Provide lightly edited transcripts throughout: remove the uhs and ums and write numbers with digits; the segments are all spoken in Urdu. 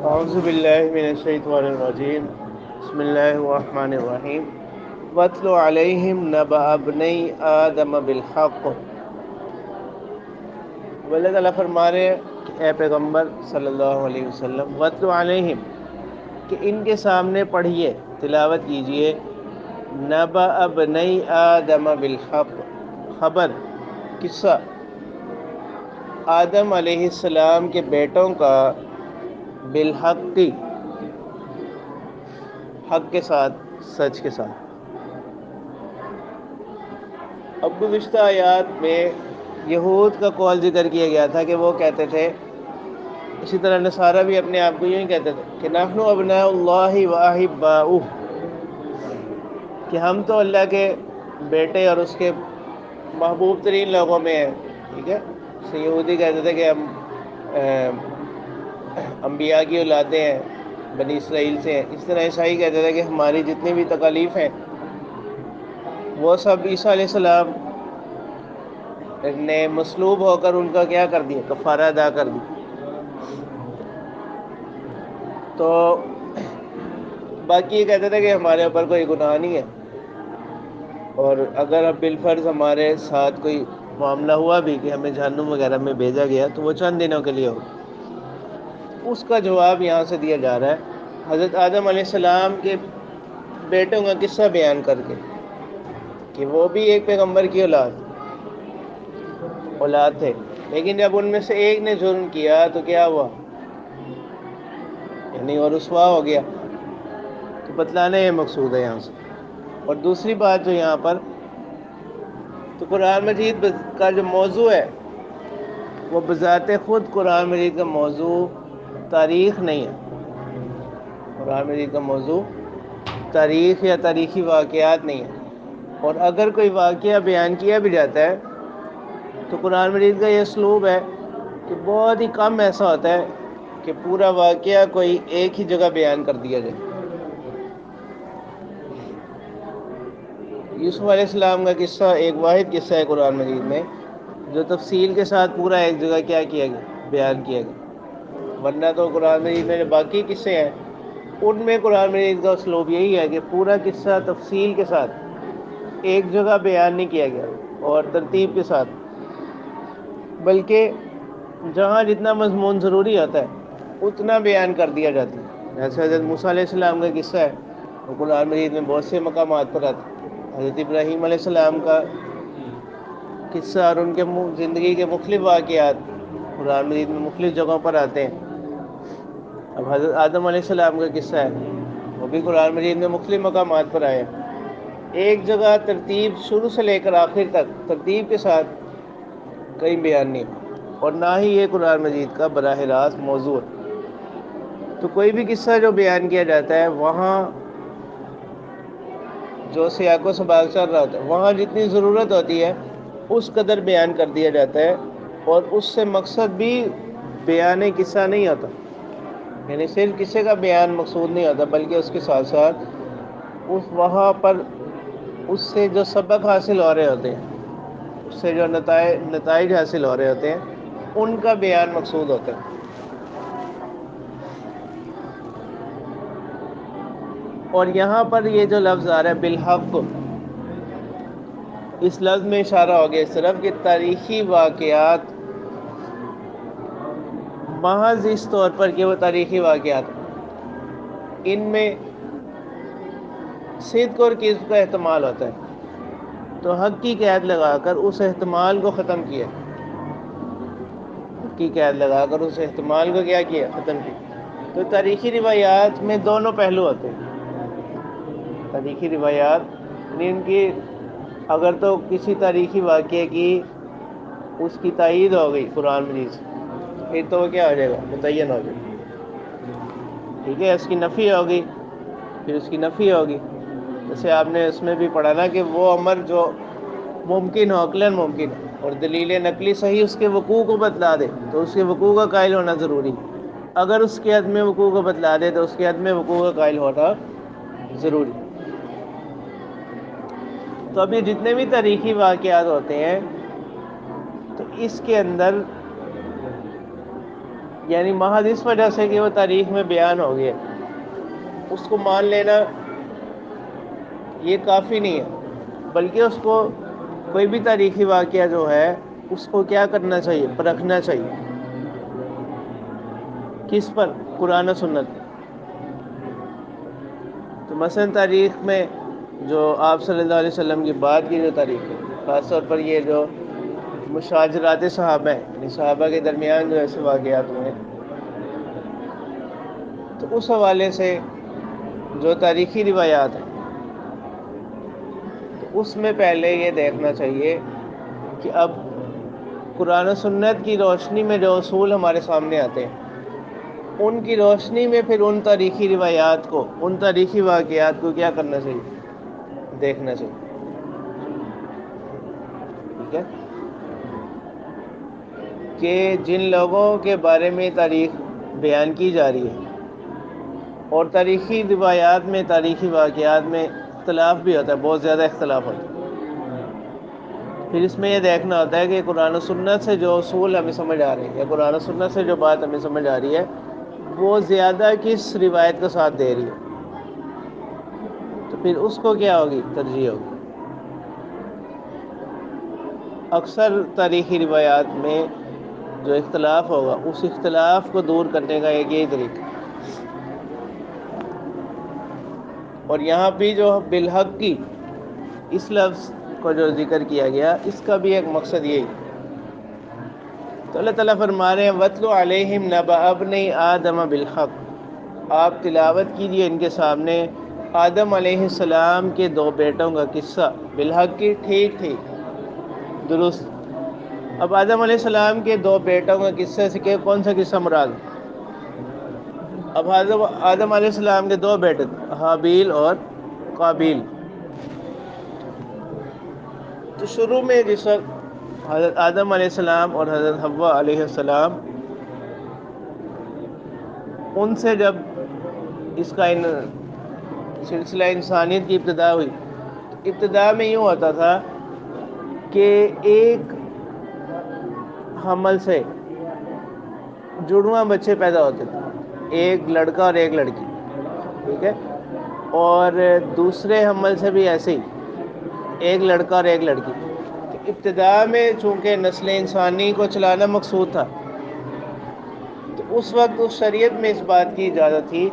اعوذ باللہ من الشیطان الرجیم بسم اللہ الرحمن الرحیم واتل علیہم نبأ ابنی آدم بالحق۔ اللہ تعالیٰ فرما رہے ہیں کہ اے پیغمبر صلی اللہ علیہ وسلم واتل علیہم، کہ ان کے سامنے پڑھیے، تلاوت کیجئے، نبأ ابنی آدم بالحق، خبر، قصہ آدم علیہ السلام کے بیٹوں کا، بالحق، حق کے ساتھ، سچ کے ساتھ۔ اب گزشتہ آیات میں یہود کا قول ذکر کیا گیا تھا کہ وہ کہتے تھے، اسی طرح نصارہ بھی اپنے آپ کو یوں ہی کہتے تھے کہ نحن ابناء اللہ و احباؤہ، کہ ہم تو اللہ کے بیٹے اور اس کے محبوب ترین لوگوں میں ہیں، ٹھیک ہے۔ یہودی کہتے تھے کہ ہم انبیاء کی اولادیں ہیں، بنی اسرائیل سے ہیں۔ اس طرح عیسائی کہتے تھے کہ ہماری جتنی بھی تکالیف ہیں وہ سب عیسیٰ علیہ السلام نے مصلوب ہو کر ان کا کیا کر دیا، کفارہ ادا کر دی۔ تو باقی یہ کہتے تھے کہ ہمارے اوپر کوئی گناہ نہیں ہے، اور اگر اب بالفرض ہمارے ساتھ کوئی معاملہ ہوا بھی کہ ہمیں جہنم وغیرہ میں بھیجا گیا تو وہ چند دنوں کے لیے ہوگا۔ اس کا جواب یہاں سے دیا جا رہا ہے حضرت آدم علیہ السلام کے بیٹوں کا قصہ بیان کر کے، کہ وہ بھی ایک پیغمبر کی اولاد تھے، لیکن جب ان میں سے ایک نے جرم کیا تو کیا ہوا، یعنی وہ رسوا ہو گیا۔ تو بتلانا یہ مقصود ہے یہاں سے۔ اور دوسری بات جو یہاں پر، تو قرآن مجید کا جو موضوع ہے وہ بذات خود قرآن مجید کا موضوع تاریخ نہیں ہے، قرآن مجید کا موضوع تاریخ یا تاریخی واقعات نہیں ہے۔ اور اگر کوئی واقعہ بیان کیا بھی جاتا ہے تو قرآن مجید کا یہ اسلوب ہے کہ بہت ہی کم ایسا ہوتا ہے کہ پورا واقعہ کوئی ایک ہی جگہ بیان کر دیا جائے۔ یوسف علیہ السلام کا قصہ ایک واحد قصہ ہے قرآن مجید میں، جو تفصیل کے ساتھ پورا ایک جگہ کیا کیا گیا، بیان کیا گیا۔ ورنہ تو قرآن مجید میں جو باقی قصے ہیں ان میں قرآن مجید کا اسلوب یہی ہے کہ پورا قصہ تفصیل کے ساتھ ایک جگہ بیان نہیں کیا گیا اور ترتیب کے ساتھ، بلکہ جہاں جتنا مضمون ضروری ہوتا ہے اتنا بیان کر دیا جاتا ہے۔ جیسے حضرت موسیٰ علیہ السلام کا قصہ ہے وہ قرآن مجید میں بہت سے مقامات پر آتا ہے۔ حضرت ابراہیم علیہ السلام کا قصہ اور ان کے زندگی کے مختلف واقعات قرآن مجید میں مختلف جگہوں پر آتے ہیں۔ اب حضرت آدم علیہ السلام کا قصہ ہے وہ بھی قرآن مجید میں مختلف مقامات پر آئے ہیں۔ ایک جگہ ترتیب شروع سے لے کر آخر تک ترتیب کے ساتھ کہیں بیان نہیں، اور نہ ہی یہ قرآن مجید کا براہ راست موضوع ہے۔ تو کوئی بھی قصہ جو بیان کیا جاتا ہے وہاں جو سیاق و سباق چل رہا ہوتا ہے وہاں جتنی ضرورت ہوتی ہے اس قدر بیان کر دیا جاتا ہے، اور اس سے مقصد بھی بیان قصہ نہیں ہوتا، یعنی صرف قصے کا بیان مقصود نہیں ہوتا، بلکہ اس کے ساتھ ساتھ وہاں پر اس سے جو سبق حاصل ہو رہے ہوتے ہیں، اس سے جو نتائج حاصل ہو رہے ہوتے ہیں ان کا بیان مقصود ہوتا ہے۔ اور یہاں پر یہ جو لفظ آ رہا ہے بالحق، اس لفظ میں اشارہ ہو گیا اس طرف کہ تاریخی واقعات، محض اس طور پر کہ وہ تاریخی واقعات ان میں صدق اور کذب کا احتمال ہوتا ہے، تو حق کی قید لگا کر اس احتمال کو ختم کیا، حق کی قید لگا کر اس احتمال کو کیا کیا، ختم کیا۔ تو تاریخی روایات میں دونوں پہلو ہوتے ہیں۔ تاریخی روایات ان کی اگر تو کسی تاریخی واقعے کی اس کی تائید ہو گئی قرآن مجید سے پھر تو وہ کیا ہو جائے گا، متعین ہو جائے گا، ٹھیک ہے۔ اس کی نفی ہوگی پھر اس کی نفی ہوگی، جیسے آپ نے اس میں بھی پڑھا نا کہ وہ امر جو ممکن ہو، عقلاً ممکن ہے، اور دلیل نقلی صحیح اس کے وقوع کو بتلا دے تو اس کے وقوع کا قائل ہونا ضروری ہے۔ اگر اس کے عدم وقوع کو بتلا دے تو اس کے عدم وقوع کا قائل ہونا ضروری۔ تو اب یہ جتنے بھی تاریخی واقعات ہوتے ہیں تو اس کے اندر یعنی محض اس وجہ سے کہ وہ تاریخ میں بیان ہو گیا، اس کو مان لینا یہ کافی نہیں ہے، بلکہ اس کو کوئی بھی تاریخی واقعہ جو ہے اس کو کیا کرنا چاہیے، پرکھنا چاہیے۔ کس پر؟ قرآن و سنت۔ تو مثلا تاریخ میں جو آپ صلی اللہ علیہ وسلم کی بعد کی جو تاریخ ہے، خاص طور پر یہ جو مشاجرات صحابہ ہیں، یعنی صحابہ کے درمیان جو ایسے واقعات ہوئے ہیں، تو اس حوالے سے جو تاریخی روایات ہیں تو اس میں پہلے یہ دیکھنا چاہیے کہ اب قرآن و سنت کی روشنی میں جو اصول ہمارے سامنے آتے ہیں، ان کی روشنی میں پھر ان تاریخی روایات کو، ان تاریخی واقعات کو کیا کرنا چاہیے، دیکھنا چاہیے۔ ٹھیک ہے کہ جن لوگوں کے بارے میں تاریخ بیان کی جا رہی ہے اور تاریخی روایات میں، تاریخی واقعات میں اختلاف بھی ہوتا ہے، بہت زیادہ اختلاف ہوتا ہے، پھر اس میں یہ دیکھنا ہوتا ہے کہ قرآن و سنت سے جو اصول ہمیں سمجھ آ رہے ہیں یا قرآن و سنت سے جو بات ہمیں سمجھ آ رہی ہے وہ زیادہ کس روایت کا ساتھ دے رہی ہے، تو پھر اس کو کیا ہوگی، ترجیح ہوگی۔ اکثر تاریخی روایات میں جو اختلاف ہوگا اس اختلاف کو دور کرنے کا ایک یہی طریقہ، اور یہاں بھی جو بالحق کی اس لفظ کو جو ذکر کیا گیا اس کا بھی ایک مقصد یہی، تو اللہ تعالیٰ فرما رہے ہیں وَاتْلُ عَلَيْهِمْ نَبَأَ ابْنَيْ آدَمَ بِالْحَقِّ، آپ تلاوت کیجیے ان کے سامنے آدم علیہ السلام کے دو بیٹوں کا قصہ، بالحق کی، ٹھیک ٹھیک، درست۔ اب آدم علیہ السلام کے دو بیٹوں کا قصہ سے کہ کون سا قصہ مراد؟ اب آدم علیہ السلام کے دو بیٹے حابیل اور قابیل۔ تو شروع میں جس وقت حضرت آدم علیہ السلام اور حضرت حوا علیہ السلام ان سے جب اس کا سلسلہ انسانیت کی ابتدا ہوئی، تو ابتدا میں یوں ہوتا تھا کہ ایک حمل سے جڑواں بچے پیدا ہوتے تھے، ایک لڑکا اور ایک لڑکی، ٹھیک ہے، اور دوسرے حمل سے بھی ایسے ہی ایک لڑکا اور ایک لڑکی۔ تو ابتدا میں چونکہ نسل انسانی کو چلانا مقصود تھا، تو اس وقت اس شریعت میں اس بات کی اجازت تھی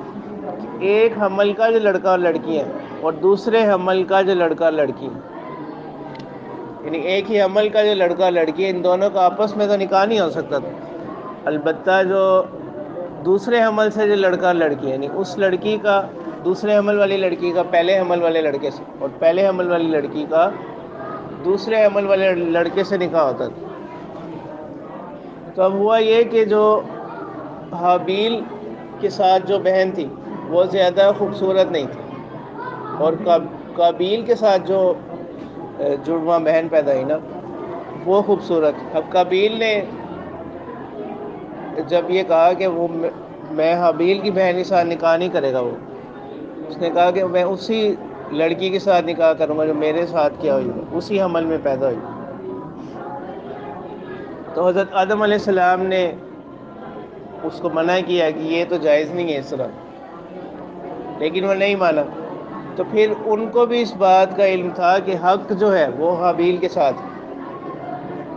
کہ ایک حمل کا جو لڑکا اور لڑکی ہے اور دوسرے حمل کا جو لڑکا اور لڑکی ہے، یعنی ایک ہی حمل کا جو لڑکا اور لڑکی ہے، ان دونوں کا آپس میں تو نکاح نہیں ہو سکتا تھا، البتہ جو دوسرے حمل سے جو لڑکا اور لڑکی ہے، یعنی اس لڑکی کا، دوسرے حمل والی لڑکی کا پہلے حمل والے لڑکے سے اور پہلے حمل والی لڑکی کا دوسرے حمل والے لڑکے سے نکاح ہوتا تھا۔ تو اب ہوا یہ کہ جو حابیل کے ساتھ جو بہن تھی وہ زیادہ خوبصورت نہیں تھی، اور قابیل کے ساتھ جو جڑواں بہن پیدا ہوئی نا وہ خوبصورت۔ اب قابیل نے جب یہ کہا کہ وہ میں حابیل کی بہن کے ساتھ نکاح نہیں کرے گا، وہ اس نے کہا کہ میں اسی لڑکی کے ساتھ نکاح کروں گا جو میرے ساتھ کیا ہوئی ہے، اسی حمل میں پیدا ہوئی۔ تو حضرت آدم علیہ السلام نے اس کو منع کیا کہ یہ تو جائز نہیں ہے اس طرح، لیکن وہ نہیں مانا۔ تو پھر ان کو بھی اس بات کا علم تھا کہ حق جو ہے وہ حابیل کے ساتھ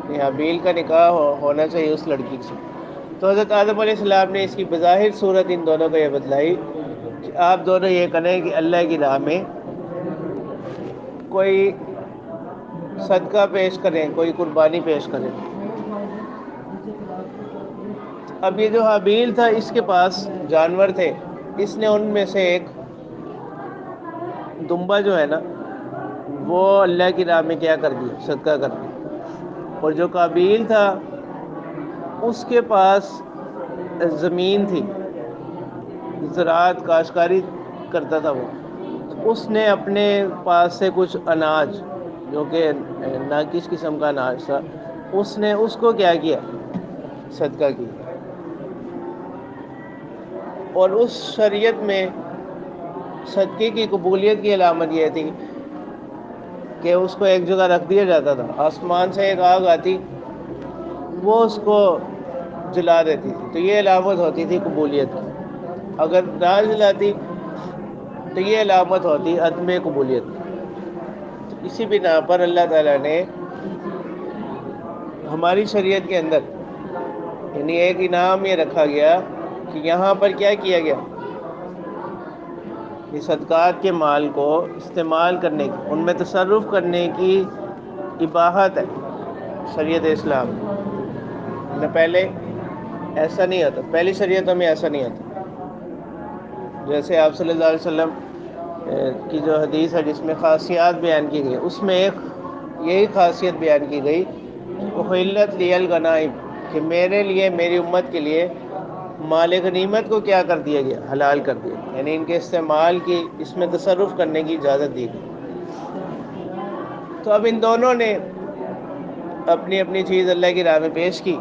ہے، حابیل کا نکاح ہونا چاہیے اس لڑکی سے۔ تو حضرت آدم علیہ السلام نے اس کی بظاہر صورت ان دونوں کو یہ بتلائی کہ آپ دونوں یہ کریں کہ اللہ کی راہ میں کوئی صدقہ پیش کریں، کوئی قربانی پیش کریں۔ اب یہ جو حابیل تھا اس کے پاس جانور تھے، اس نے ان میں سے ایک دمبا جو ہے نا وہ اللہ کی راہ میں کیا کر دیا، صدقہ کر دیا۔ اور جو قابیل تھا اس کے پاس زمین تھی، زراعت کاشتکاری کرتا تھا وہ، اس نے اپنے پاس سے کچھ اناج جو کہ ناقص قسم کا اناج تھا، اس نے اس کو کیا کیا، صدقہ کیا۔ اور اس شریعت میں صدقے کی قبولیت کی علامت یہ تھی کہ اس کو ایک جگہ رکھ دیا جاتا تھا، آسمان سے ایک آگ آتی، وہ اس کو جلا دیتی تھی، تو یہ علامت ہوتی تھی قبولیت کی. اگر نہ جلاتی تو یہ علامت ہوتی عدم قبولیت کی. تو اسی بنا پر اللہ تعالیٰ نے ہماری شریعت کے اندر یعنی ایک انعام یہ رکھا گیا کہ یہاں پر کیا کیا گیا کہ صدقات کے مال کو استعمال کرنے کی، ان میں تصرف کرنے کی اباحت ہے شریعت اسلام نہ. پہلے ایسا نہیں ہوتا، پہلی شریعتوں میں ایسا نہیں ہوتا. جیسے آپ صلی اللہ علیہ وسلم کی جو حدیث ہے جس میں خاصیات بیان کی گئی، اس میں ایک یہی خاصیت بیان کی گئی احلت لی الغنائم، کہ میرے لیے، میری امت کے لیے مال غنیمت کو کیا کر دیا گیا، حلال کر دیا، یعنی ان کے استعمال کی، اس میں تصرف کرنے کی اجازت دی گئی. تو اب ان دونوں نے اپنی اپنی چیز اللہ کی راہ میں پیش کی،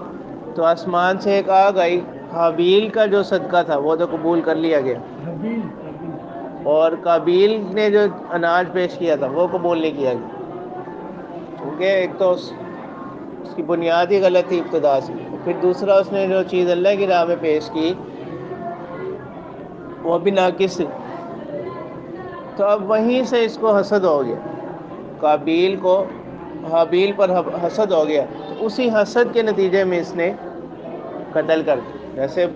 تو آسمان سے ایک آگ آئی، حابیل کا جو صدقہ تھا وہ تو قبول کر لیا گیا، اور قابیل نے جو اناج پیش کیا تھا وہ قبول نہیں کیا گیا، کیونکہ ایک تو اس کی بنیاد ہی غلط تھی ابتدا سے، پھر دوسرا اس نے جو چیز اللہ کی راہ میں پیش کی وہ بھی ناقص تھی. تو اب وہیں سے اس کو حسد ہو گیا، قابیل کو حابیل پر حسد ہو گیا، تو اسی حسد کے نتیجے میں اس نے قتل کر دیا. جیسے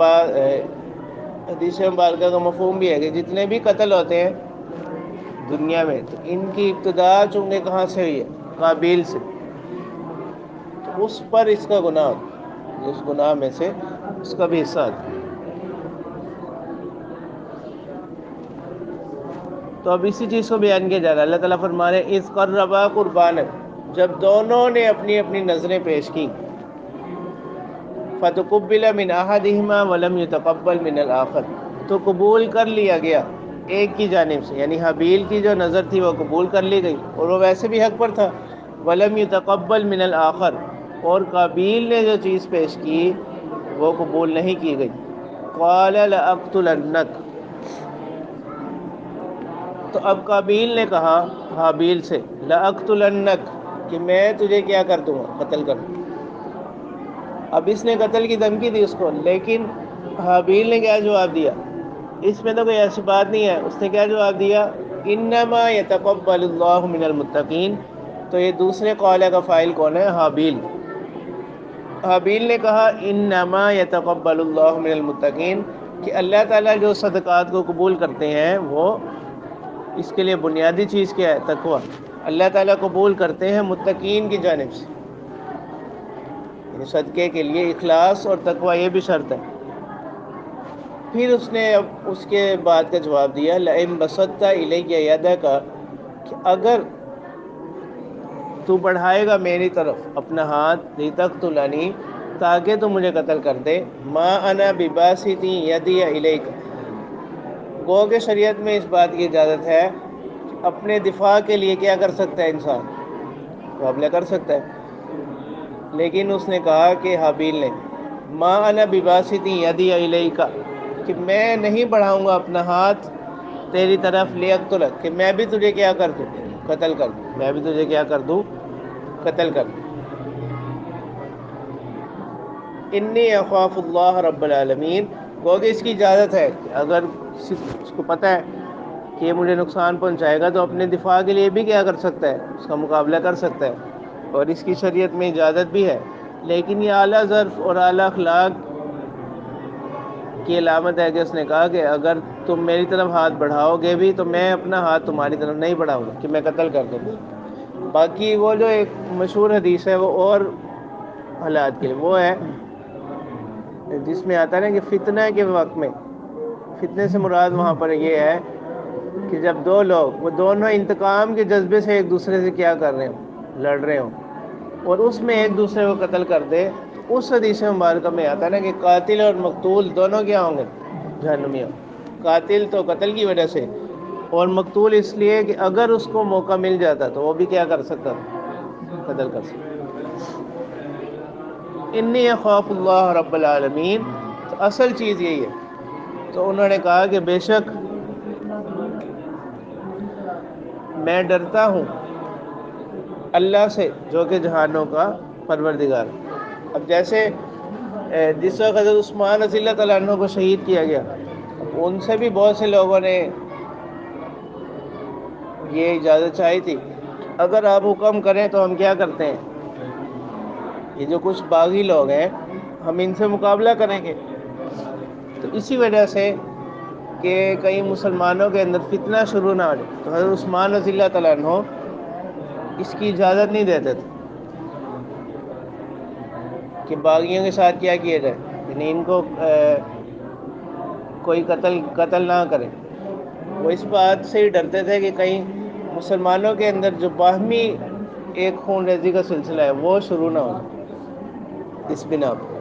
حدیث مبارکہ کا مفہوم بھی ہے کہ جتنے بھی قتل ہوتے ہیں دنیا میں، تو ان کی ابتدا چونکہ کہاں سے ہوئی ہے، قابیل سے، تو اس پر اس کا گناہ ہوتا، اس گناہ میں سے اس کا بھی حصہ آتا. تو اب اسی چیز کو بیان کیا جا رہا ہے. اللہ تعالیٰ فرما رہے ہیں اذ قربا قربانا، جب دونوں نے اپنی اپنی نظریں پیش کی، فتقبل من احدہما ولم يتقبل من الاخر، تو قبول کر لیا گیا ایک کی جانب سے، یعنی حابیل کی جو نظر تھی وہ قبول کر لی گئی اور وہ ویسے بھی حق پر تھا. ولم يتقبل من الاخر، اور قابیل نے جو چیز پیش کی وہ قبول نہیں کی گئی. قال لاقتلنک، تو اب قابیل نے کہا حابیل سے لاقتلنک، کہ میں تجھے کیا کر دوں گا، قتل کر دوں. اب اس نے قتل کی دھمکی دی اس کو، لیکن حابیل نے کیا جواب دیا؟ اس میں تو کوئی ایسی بات نہیں ہے. اس نے کیا جواب دیا؟ انما یتقبل اللہ من المتقین. تو یہ دوسرے قولہ کا فاعل کون ہے؟ حابیل. حابیل نے کہا انما یتقبل اللہ من المتقین، کہ اللہ تعالیٰ جو صدقات کو قبول کرتے ہیں وہ، اس کے لیے بنیادی چیز کیا ہے؟ تقوی. اللہ تعالیٰ قبول کرتے ہیں متقین کی جانب سے، یعنی صدقے کے لیے اخلاص اور تقوی یہ بھی شرط ہے. پھر اس نے اب اس کے بعد کا جواب دیا لئن بسطت الی یدک، کہ اگر تو بڑھائے گا میری طرف اپنا ہاتھ، لتقتلنی، تاکہ تو مجھے قتل کر دے، ما انا بباسط یدی الیک، گو کہ شریعت میں اس بات کی اجازت ہے کہ اپنے دفاع کے لیے کیا کر سکتا ہے انسان؟ مقابلہ کر سکتا ہے. لیکن اس نے کہا کہ حابیل نے ما انا بباسط یدی الیک، کہ میں نہیں بڑھاؤں گا اپنا ہاتھ تیری طرف، لیقتلک، کہ میں بھی تجھے کیا کر دوں، قتل کر دوں. میں بھی تجھے کیا کر دوں؟ قتل کر دوں. انی اخاف اللہ رب العالمین، گو کہ اس کی اجازت ہے کہ اگر اس کو پتہ ہے کہ یہ مجھے نقصان پہنچائے گا تو اپنے دفاع کے لیے بھی کیا کر سکتا ہے، اس کا مقابلہ کر سکتا ہے، اور اس کی شریعت میں اجازت بھی ہے. لیکن یہ اعلیٰ ظرف اور اعلیٰ اخلاق کی علامت ہے کہ اس نے کہا کہ اگر تم میری طرف ہاتھ بڑھاؤ گے بھی تو میں اپنا ہاتھ تمہاری طرف نہیں بڑھاؤں گا کہ میں قتل کر دوں. باقی وہ جو ایک مشہور حدیث ہے وہ اور حالات کے لیے وہ ہے جس میں آتا ہے نا کہ فتنہ کے وقت میں، فتنے سے مراد وہاں پر یہ ہے کہ جب دو لوگ وہ دونوں انتقام کے جذبے سے ایک دوسرے سے کیا کر رہے ہوں، لڑ رہے ہوں، اور اس میں ایک دوسرے کو قتل کر دے، تو اس حدیث مبارکہ میں آتا ہے نا کہ قاتل اور مقتول دونوں کیا ہوں گے؟ جہنمی ہوں. قاتل تو قتل کی وجہ سے، اور مقتول اس لیے کہ اگر اس کو موقع مل جاتا تو وہ بھی کیا کر سکتا، قتل کر سکتا. انی اخاف اللہ رب العالمین، تو اصل چیز یہی ہے. تو انہوں نے کہا کہ بے شک میں ڈرتا ہوں اللہ سے جو کہ جہانوں کا پروردگار ہے. اب جیسے جس وقت حضرت عثمان رضی اللہ تعالیٰ عنہ کو شہید کیا گیا، ان سے بھی بہت سے لوگوں نے یہ اجازت چاہی تھی، اگر آپ حکم کریں تو ہم کیا کرتے ہیں، یہ جو کچھ باغی لوگ ہیں ہم ان سے مقابلہ کریں گے۔ تو اسی وجہ سے کہ کئی مسلمانوں کے اندر فتنہ شروع نہ ہو جائے، تو حضرت عثمان رضی اللہ تعالیٰ عنہ اس کی اجازت نہیں دیتے تھے کہ باغیوں کے ساتھ کیا کیا جائے، یعنی ان کو کوئی قتل نہ کرے۔ وہ اس بات سے ہی ڈرتے تھے کہ کہیں مسلمانوں کے اندر جو باہمی ایک خون ریزی کا سلسلہ ہے وہ شروع نہ ہو، اس بنا پر۔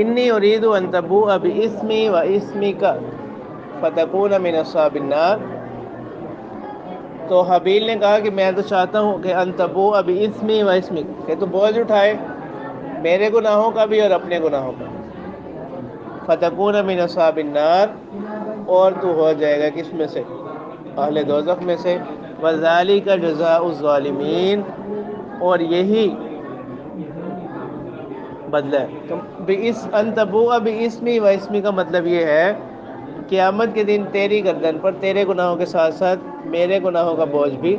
انی ارید ان تبوء باسمی و اسمک فتکون من اصحاب النار، تو حابیل نے کہا کہ میں تو چاہتا ہوں کہ ان تبوء باسمی و اسمک، کہ تو بوجھ اٹھائے میرے گناہوں کا بھی اور اپنے گناہوں کا، فتکون من اصحاب النار، اور تو ہو جائے گا کس میں سے، اہل دوزخ میں سے، وذالک جزاء الظالمین، اور یہی بدلہ ہے۔ تو ان تبوء باسمی و اسمی کا مطلب یہ ہے قیامت کے دن تیری گردن پر تیرے گناہوں کے ساتھ ساتھ میرے گناہوں کا بوجھ بھی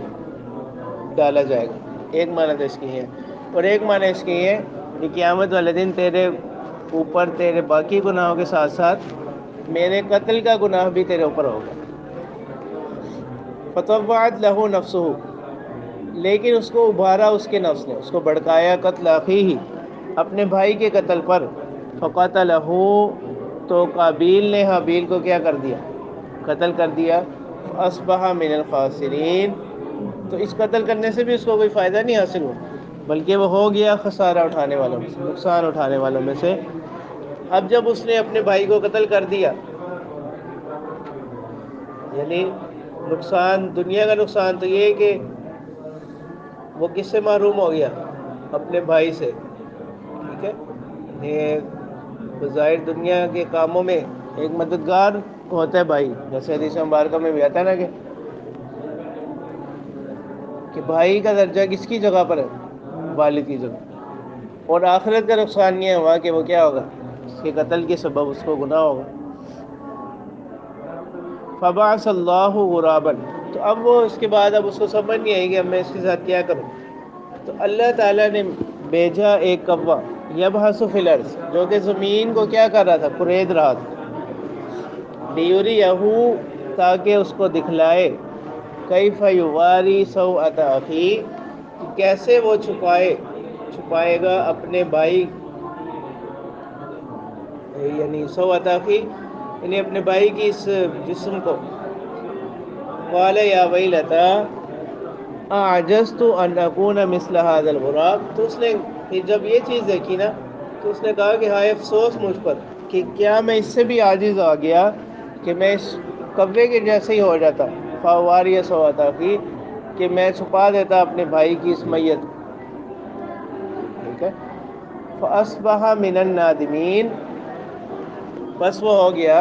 ڈالا جائے گا۔ ایک معنی تو اس کی ہے، اور ایک معنی اس کی ہے کہ قیامت والے دن تیرے اوپر تیرے باقی گناہوں کے ساتھ ساتھ میرے قتل کا گناہ بھی تیرے اوپر ہوگا۔ فطوعت لہ نفسہ، لیکن اس کو ابھارا اس کے نفس نے، اس کو بھڑکایا قتل اخیہ، اپنے بھائی کے قتل پر، فقتلہ، تو قابیل نے حابیل کو کیا کر دیا، قتل کر دیا، فاصبح من الخاسرین، تو اس قتل کرنے سے بھی اس کو کوئی فائدہ نہیں حاصل ہوا، بلکہ وہ ہو گیا خسارہ اٹھانے والوں میں سے، نقصان اٹھانے والوں میں سے۔ اب جب اس نے اپنے بھائی کو قتل کر دیا، یعنی نقصان، دنیا کا نقصان تو یہ ہے کہ وہ کس سے محروم ہو گیا، اپنے بھائی سے، ٹھیک ہے، یہ بظاہر دنیا کے کاموں میں ایک مددگار ہوتا ہے بھائی، جیسے حدیث مبارکہ میں بھی آتا ہے نا کہ بھائی کا درجہ کس کی جگہ پر ہے، والد کی جگہ۔ اور آخرت کا نقصان یہ ہوا کہ وہ کیا ہوگا، اس کے قتل کے سبب اس کو گناہ ہوگا۔ فبعث اللہ غرابا، تو اب وہ اس کے بعد اب اس کو سمجھ نہیں آئی کہ اب میں اس کے ساتھ کیا کروں، تو اللہ تعالیٰ نے بھیجا ایک کوا، یبحث فی الارض، جو کہ زمین کو کیا کر رہا تھا، کورید رہا تھا، لیریہ، تاکہ اس کو دکھلائے، کیف یواری سوءۃ اخیہ، کیسے وہ چھپائے گا اپنے بھائی، یعنی سوءۃ اخیہ، یعنی اپنے بھائی کی اس جسم کو۔ قال یا ویلتى اعجزت ان اکون مثل هذا الغراب، تو اس نے جب یہ چیز دیکھی نا تو اس نے کہا کہ ہائے افسوس مجھ پر کہ کیا میں اس سے بھی عاجز آ گیا کہ میں اس کوے کے جیسے ہی ہو جاتا، فاواری سوءۃ اخیہ، کہ میں چھپا دیتا اپنے بھائی کی اس میت کو، ٹھیک ہے۔ فاصبح من النادمین، بس وہ ہو گیا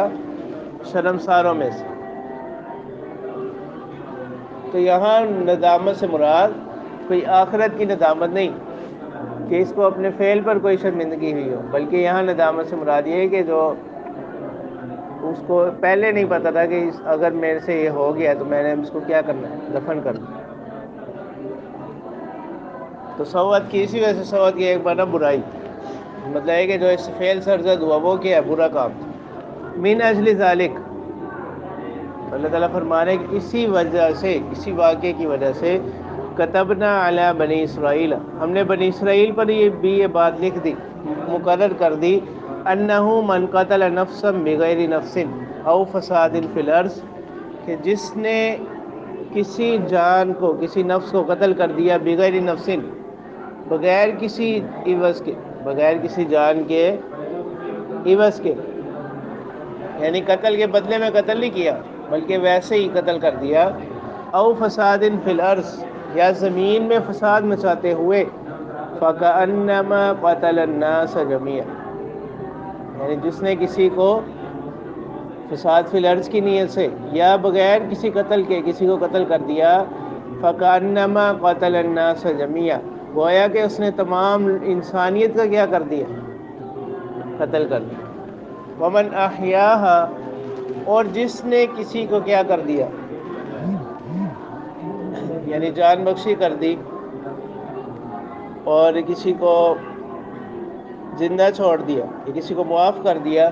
شرمساروں میں سے۔ تو یہاں ندامت سے مراد کوئی آخرت کی ندامت نہیں کہ اس کو اپنے فعل پر کوئی شرمندگی ہوئی ہو، بلکہ یہاں ندامت سے مراد یہ ہے کہ جو اس کو پہلے نہیں پتا تھا کہ اگر میرے سے یہ ہو گیا تو میں نے اس کو کیا کرنا ہے، دفن کرنا۔ تو سوءت کی اسی وجہ سے سوءت کی ایک معنی برائی، مطلب ہے کہ جو اس فعل سرزد ہوا وہ کیا ہے، برا کام۔ من اجل ذالک، اللہ تعالیٰ فرما رہے ہیں کہ اسی وجہ سے، اسی واقعے کی وجہ سے، کتبنا علی بنی اسرائیل، ہم نے بنی اسرائیل پر یہ بات لکھ دی، مقرر کر دی، انہ من قتل نفسا بغیر نفس او فساد فی الارض، کہ جس نے کسی جان کو، کسی نفس کو قتل کر دیا، بغیر نفس، بغیر کسی عوض کے، بغیر کسی جان کے عوض کے، یعنی قتل کے بدلے میں قتل نہیں کیا بلکہ ویسے ہی قتل کر دیا، او فساد فی الارض، یا زمین میں فساد مچاتے ہوئے، فکأنما قتل الناس جميعا، یعنی جس نے کسی کو فساد فی الارض کی نیت سے یا بغیر کسی قتل کے کسی کو قتل کر دیا، فکأنما قتل الناس جميعا، گویا کہ اس نے تمام انسانیت کا کیا کر دیا؟ قتل کر دیا۔ ومن احیاها، اور جس نے کسی کو کیا کر دیا، یعنی جان بخشی کر دی اور کسی کو زندہ چھوڑ دیا یا کسی کو معاف کر دیا،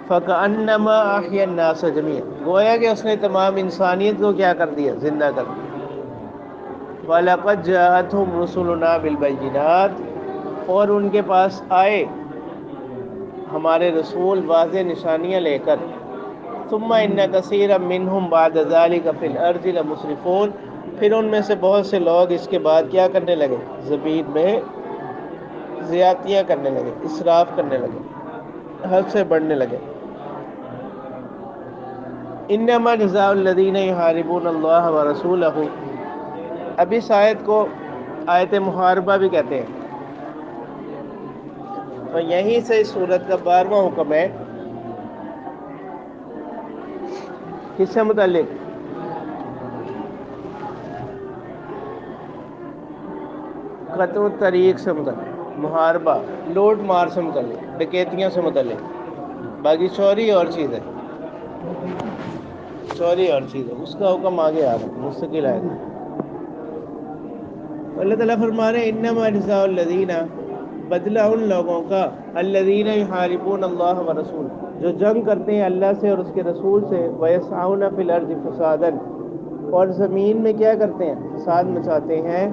فَكَأَنَّمَا أَحْيَا النَّاسَ جَمِيعًا، گویا کہ اس نے تمام انسانیت کو کیا کر دیا؟ زندہ کر دیا۔ وَلَقَدْ جَاءَتْهُمْ رُسُلُنَا بِالْبَيِّنَاتِ، اور ان کے پاس آئے ہمارے رسول واضح نشانیاں لے کر، ثُمَّ إِنَّ كَثِيرًا مِّنْهُمْ بَعْدَ ذَلِكَ فِي الْأَرْضِ لَمُسْرِفُونَ، پھر ان میں سے بہت سے لوگ اس کے بعد کیا کرنے لگے؟ زمین میں زیادتیاں کرنے لگے، اسراف کرنے لگے، حد سے بڑھنے لگے۔ انما جزاء الذین یحاربون اللہ ورسولہ، اب اس آیت کو آیت محاربہ بھی کہتے ہیں، تو یہیں سے اس سورت کا 12واں حکم ہے، کس سے متعلق؟ قطع الطریق سے متعلق، محاربہ لوٹ مار سے متعلق، ڈکیتیاں سے متعلق، باقی چوری اور چیز ہے، چوری اور چیز ہے، اس کا حکم آگے آ رہا ہے، مستقل آئے گا۔ اللہ تعالیٰ فرما رہے ہیں انما جزاء الذین، بدلہ ان لوگوں کا، الذین یحاربون اللہ ورسول، جو جنگ کرتے ہیں اللہ سے اور اس کے رسول سے، ویسعون فی الارض فسادا، اور زمین میں کیا کرتے ہیں؟ فساد مچاتے ہیں،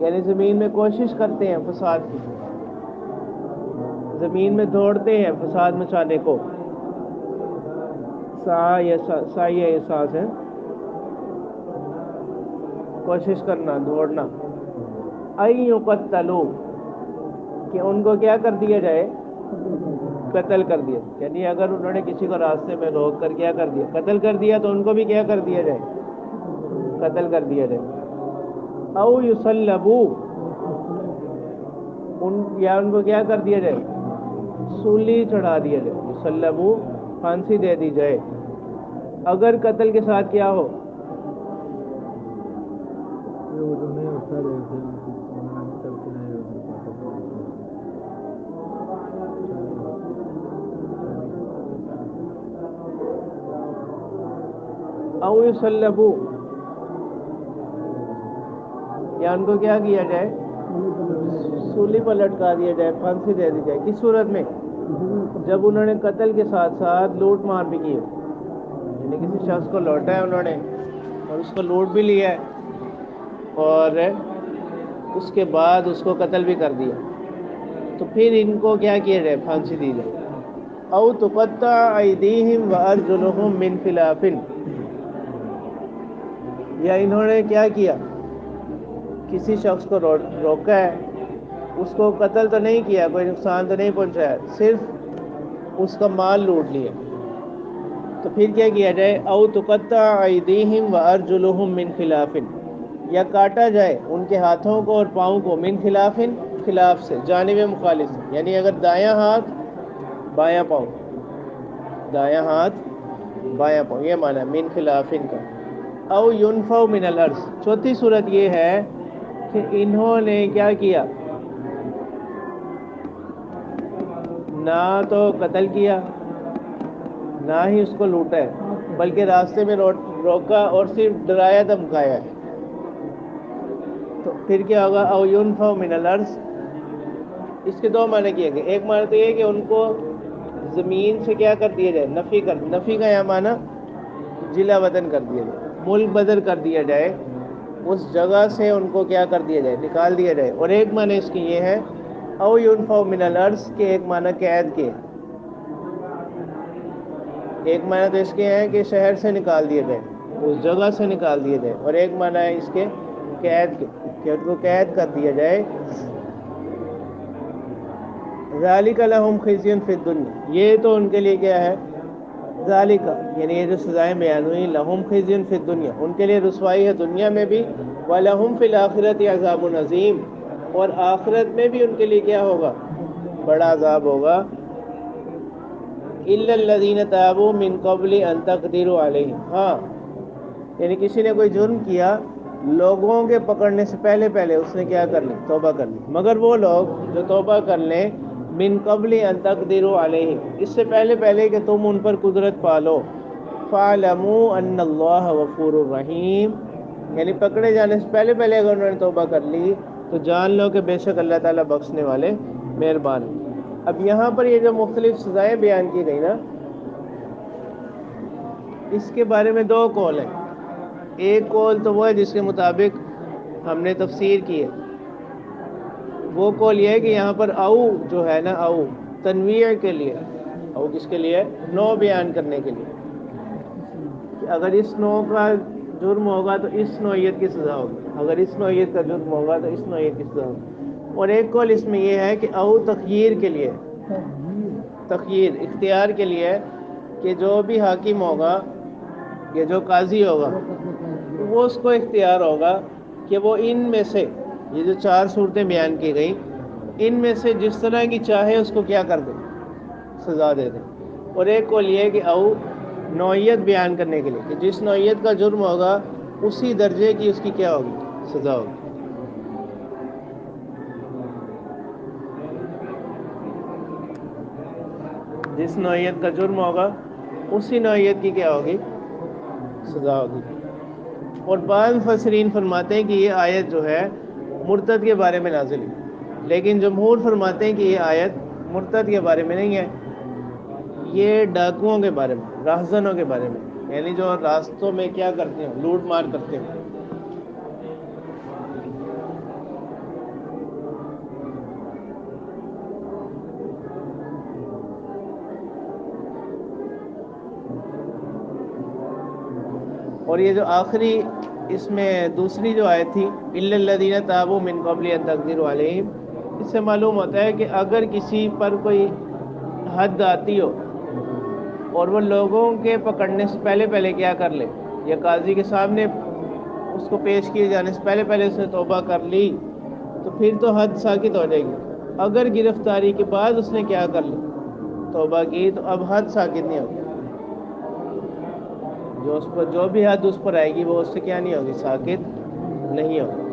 یعنی زمین میں کوشش کرتے ہیں فساد کی، زمین میں دوڑتے ہیں فساد مچانے کو، سعی احساس ہے، کوشش کرنا، دوڑنا، ان یقتلوا، کہ ان کو کیا کر دیا جائے؟ قتل کر دیا، یعنی اگر انہوں نے کسی کو راستے میں روک کر کیا کر دیا؟ قتل کر دیا، تو ان کو بھی کیا کر دیا جائے؟ قتل کر دیا جائے۔ او یصلبوا، یا ان کو کیا کر دیا جائے؟ سولی چڑھا دیا جائے، یصلبوا، پھانسی دے دی جائے۔ اگر قتل کے ساتھ کیا ہو؟ او یصلبوا، یا ان کو کیا کیا جائے؟ سولی پر لٹکا دیا جائے، پھانسی دے دی جائے۔ کس صورت میں؟ جب انہوں نے قتل کے ساتھ ساتھ لوٹ مار بھی کی، یعنی کسی شخص کو لوٹا ہے انہوں نے اور اس کو لوٹ بھی لیا ہے اور اس کے بعد اس کو قتل بھی کر دیا، تو پھر ان کو کیا کیا جائے؟ پھانسی دی جائے۔ او تقطع ایدیہم وارجلہم من خلاف، یا انہوں نے کیا کیا؟ کسی شخص کو روکا ہے، اس کو قتل تو نہیں کیا، کوئی نقصان تو نہیں پہنچایا، صرف اس کا مال لوٹ لیا، تو پھر کیا کیا جائے؟ او تقطع ایدیہم وارجلہم من خلاف، یا کاٹا جائے ان کے ہاتھوں کو اور پاؤں کو، من خلاف، خلاف سے، جانب مخالف سے، یعنی اگر دایاں ہاتھ بایاں پاؤں، دایاں ہاتھ بایاں پاؤں، یہ معنی ہے من خلاف کا۔ او ینفوا من الارض، چوتھی صورت یہ ہے کہ انہوں نے کیا کیا؟ نہ تو قتل کیا، نہ ہی اس کو لوٹا ہے، بلکہ راستے میں روکا اور صرف ڈرایا دھمکایا ہے، تو پھر کیا ہوگا؟ او ینفوا من الارض، اس کے دو معنی کیے گئے، ایک معنی تو یہ کہ ان کو زمین سے کیا کر دیا جائے؟ نفی کا یہ معنی جلا وطن کر دیا جائے، ملک بدر کر دیا جائے، اس جگہ سے ان کو کیا کر دیا جائے؟ نکال دیا جائے۔ اور ایک معنی اس کی یہ ہے او ینفوا من الارض کے ایک معنی قید کے، ایک معنی تو اس کے ہیں کہ شہر سے نکال دیا جائے، اس جگہ سے نکال دیا جائے، اور ایک معنی ہے اس کے قید کے، کہ ان کو قید کر دیا جائے۔ ذالک لہم خزی فی الدنیا، یہ تو ان کے لیے کیا ہے؟ ذالک، یعنی یہ جو سزائیں بیان ہوئی، لہم خزی فی الدنیا، ان کے لیے رسوائی ہے دنیا میں بھی، وَلَهُمْ فِي الْآخِرَةِ عَذَابٌ عَظِيمٌ، اور آخرت میں بھی ان کے لیے کیا ہوگا؟ بڑا عذاب ہوگا۔ إِلَّا الَّذِينَ تَابُوا مِن قَبْلِ أَن تَقْدِرُوا عَلَيْهِمْ، ہاں، یعنی کسی نے کوئی جرم کیا لوگوں کے پکڑنے سے پہلے پہلے اس نے کیا کر لی؟ توبہ کر لی. مگر وہ لوگ جو توبہ کر لیں من قبل ان تقدروا علیہم، اس سے پہلے پہلے کہ تم ان پر قدرت پالو، فاعلموا ان اللہ غفور الرحیم، یعنی پکڑے جانے سے پہلے پہلے اگر انہوں نے توبہ کر لی تو جان لو کہ بے شک اللہ تعالیٰ بخشنے والے مہربان ہیں. اب یہاں پر یہ جو مختلف سزائیں بیان کی گئی نا، اس کے بارے میں دو قول ہیں. ایک قول تو وہ ہے جس کے مطابق ہم نے تفسیر کی ہے، وہ قول یہ ہے کہ یہاں پر او جو ہے نا، او تنویع کے لیے، او کس کے لیے؟ نو بیان کرنے کے لیے، کہ اگر اس نوع کا جرم ہوگا تو اس نوعیت کی سزا ہوگی، اگر اس نوعیت کا جرم ہوگا تو اس نوعیت کی سزا ہوگی. اور ایک قول اس میں یہ ہے کہ او تخییر کے لیے، تخییر اختیار کے لیے، کہ جو بھی حاکم ہوگا یا جو قاضی ہوگا وہ اس کو اختیار ہوگا کہ وہ ان میں سے، یہ جو چار صورتیں بیان کی گئی، ان میں سے جس طرح کی چاہے اس کو کیا کر دے؟ سزا دے دے. اور ایک قول یہ ہے کہ او نوعیت بیان کرنے کے لیے، کہ جس نوعیت کا جرم ہوگا اسی درجے کی اس کی کیا ہوگی؟ سزا ہوگی. جس نوعیت کا جرم ہوگا اسی نوعیت کی کیا ہوگی؟ سزا ہوگی. اور بعض مفسرین فرماتے ہیں کہ یہ آیت جو ہے مرتد کے بارے میں نازل ہے، لیکن جمہور فرماتے ہیں کہ یہ آیت مرتد کے بارے میں نہیں ہے، یہ ڈاکوؤں کے بارے میں، راہزنوں کے بارے میں، یعنی جو راستوں میں کیا کرتے ہیں؟ لوٹ مار کرتے ہیں. اور یہ جو آخری اس میں دوسری جو آیت تھی الا الذین تابوا من قبل ان تقدروا علیہم، اس سے معلوم ہوتا ہے کہ اگر کسی پر کوئی حد آتی ہو اور وہ لوگوں کے پکڑنے سے پہلے پہلے کیا کر لے، یا قاضی کے سامنے اس کو پیش کیے جانے سے پہلے پہلے اس نے توبہ کر لی، تو پھر تو حد ساقط ہو جائے گی. اگر گرفتاری کے بعد اس نے کیا کر لی؟ توبہ کی، تو اب حد ساقط نہیں ہوگی. جو اس پر جو بھی حد اس پر آئے گی وہ اس سے کیا نہیں ہوگی؟ ساقط نہیں ہوگی.